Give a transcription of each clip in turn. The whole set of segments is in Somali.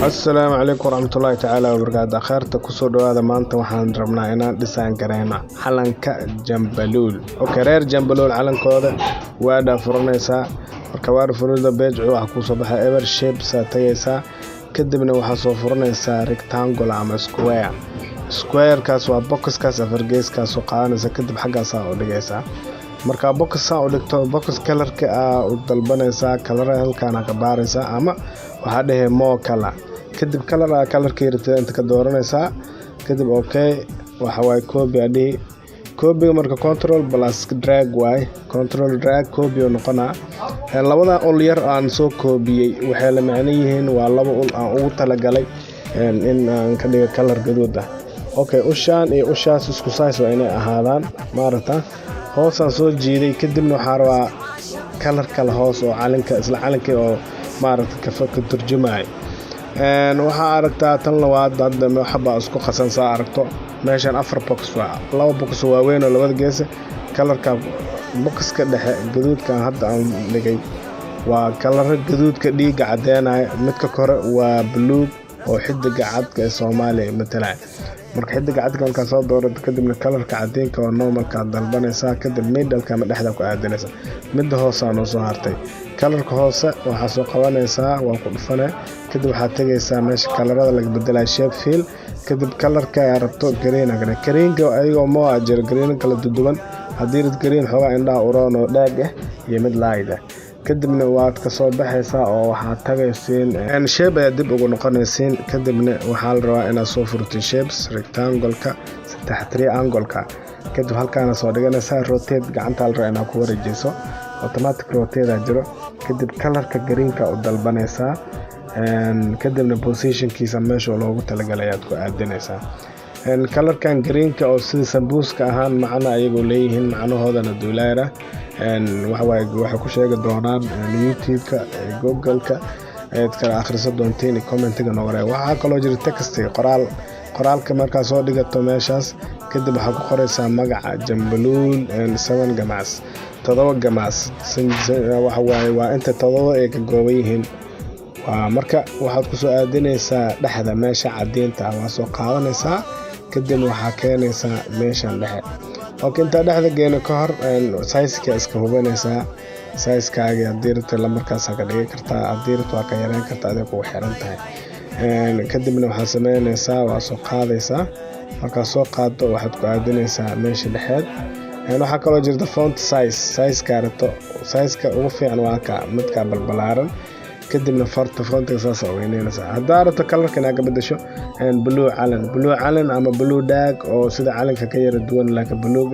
السلام عليكم ورحمة الله تعالى وبركاته. خيرتا كسو دوادا maanta waxaan rabnaa inaan dhisaan gareyna calanka Jambaluul. Okay, reer Jambaluul calankooda waa furanaysaa. Marka waa furida page waxa ku soo baxay ever shape sa tagaysaa. Kadibna waxa soo furanaysaa rectangle ama square. Square kaas waa box kaas afar gees kaas oo qaadanaysa kadib xaggaas oo dhigaysaa. marka box sa oo dhigto box color-ka u dalbanaysaa color halkaan ka baaraysaa ama waxa dhahay mo kala kadib color-ka yartay inta ka dooranaysaa kadib okay waxa way copy marka control plus drag way control drag copy oo noqona labada ul yar aan soo koobiyay waxay la macnaan yihiin waa laba ul aan ugu talagalay in aan ka dhigo color gaduud ah. Okay, ushaan iyo ushaas isku size waa inay ahaadaan maarata hoosaan soo jiiday kadibna waxaa rabaa color kala hoos oo isla calanka oo maarata ka turjumay waxa aragtaa tan labaad hadda waxba isku qasan saa aragto meeshan afar box waa laba box waaweyn oo labada gees colorka boxka dhexe gaduudka hadda aan dhigay waa color gaduudka dhiiga cadeynaya midka kore waa blue oo xidiga cadka ee Soomaaliya matalay marka xidiga cadka ka soo doorato kadibna colorka cadeenka oo normalka dalbanaysa kadib middle-ka ma dhexda ku aadanaysa midda hoose aan soo hartay colorka hoose waxa soo qabanaysaa waa ku dhufanay kadib waxa tagaysaa meesha colorada laga beddelay shape fill kadib colorka ay rabto green-ga ayagoo mo ajar green kala duwan hadii green xogaa indhaha uroon oo dhaag ah iyo mid light ah kadibna waad ka soo baxaysaa oo waxa tagaysiin shape ay dib ugu noqonaysiin kadibna waxa la rabaa inaad soo furto shapes rectangle-ka saddex triangle-ka kadib halkaan soo dhiganaysaa rotate gacanta la rabaa inaad ku wareejiso automatic rotate jiro kadib colorka green-ka u dalbanaysaa kadibna position-kiisa meesha loogu talagalay aad ku aadinaysaa colorkan green-ka oo sida sambuuska ahaan macna ayagu leeyihiin macnahoodana duulayra waxa ku sheegi doonaan YouTube-ka Google-ka aad kala akhrisan doonteen comment-ga noqore waxa kale oo jira text qoraalka marka soo dhigato meeshaas kadib waxa ku qoraysaa magaca Jambaluul 7 gamaas 7 gamaas waa inta 7 ay ka gooban yihiin marka waxaad ku soo aadinaysaa dhexda meesha cadeynta waa soo qaadanaysaa kadib waxa keenaysaa meeshan dhexe oo inta dhexda geeno ka hor size-ka iska hubanaysaa size-kaaga hadirta la markaas ka dhigi kartaa hadirta waa ka yaraan kartaa adeeg ku xiran tahay kadibna waxa sameynaysaa waa soo qaadaysaa marka soo qaado waxaad ku aadinaysaa meesha dhexeed waxa kale oo jirta font size-ka rabto size-ka ugu fiican waa ka midka balbalaaran kadibna fontiga saas oo weynaysa hadaa rabto colorka inaad ka bedesho blue calan ama blue dag oo sida calanka ka yara duwan laakiin blue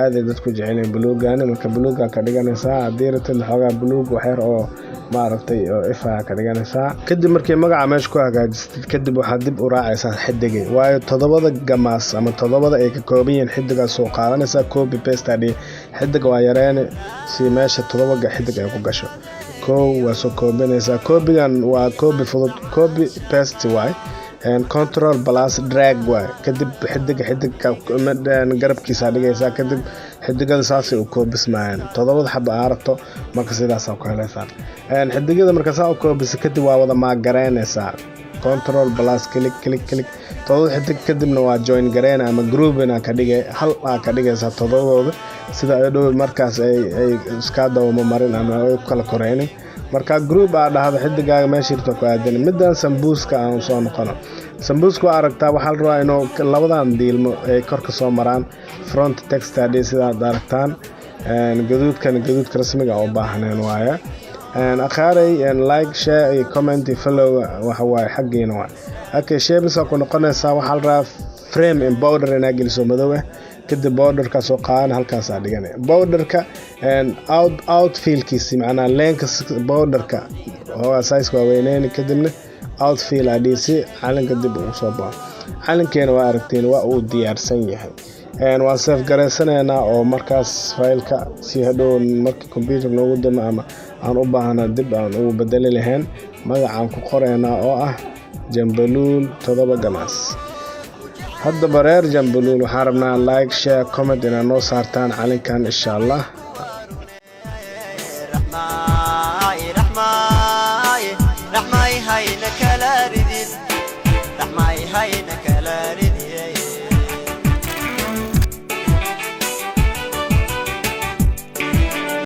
aad dadku jecel blue-gaan marka blue-ga ka dhiganaysaa hadii rabto xogaa blue waxyar oo maaragtay oo ifa ka dhiganaysaa kadib markii magaca meesha ku hagaajistid kadib waxa dib u raacaysaa xidiga waayo 7 gamaas ama 7 ay ka kooban yihiin xidiga soo qaadanaysaa copy paste xidiga waa yareen si meesha 7 xidig ay ku gasho waa soo koobinaysaa copy-gan waa copy fudud copy paste way control plus drag way kadib xidig garabkiisa dhigaysaa kadib xidigada saas u koobismayaan 7 xabo aragto marka sidaas oo kale xidigada marka saa u koobisa kadib waa wada maagareynaysaa control plus click 7 xidig kadibna waa join gareena ama group ina ka dhigay hal ka dhigaysaa 7 sida ay dhow markaas ay iska dawmo marin ama ay kala koreeyeen marka group dhahdo xidigaaga meesha jirto ku aadan midaan sambuuska aan soo noqono sambuuska aragtaa waxa la rabaa inuu labadan diilmo ay kor ka soo maraan front text sida aad aragtaan gaduudka rasmiga oo baahneen waaya akharay like share iyo comment iyo follow waxa way xaqiina waa okay shapes ku noqonaysaa waxa la rabaa frame in border ina geliso madow kadib border-ka soo qaadan halkaas aad dhiganay border-ka outfill-kiisa macnaa length border-ka oo size-ka waa weyneen kadibna outfill adisi calanka dib u soo baxo calankeena waa aragteen waa uu diyaarsan yahay waan save gareysanayna oo markaas file-ka si hadhow markii computer noogu damo ama aan u baahana dib aan ugu bedeli lahayn magacaan ku qorayna oo ah Jambaluul 7 gamaas hadda bareer Jambaluul waxaan rabnaa like share comment ina noo saartaan calankan insha Allah رحماي هاي لك لا ردي رحماي هيدا كلاري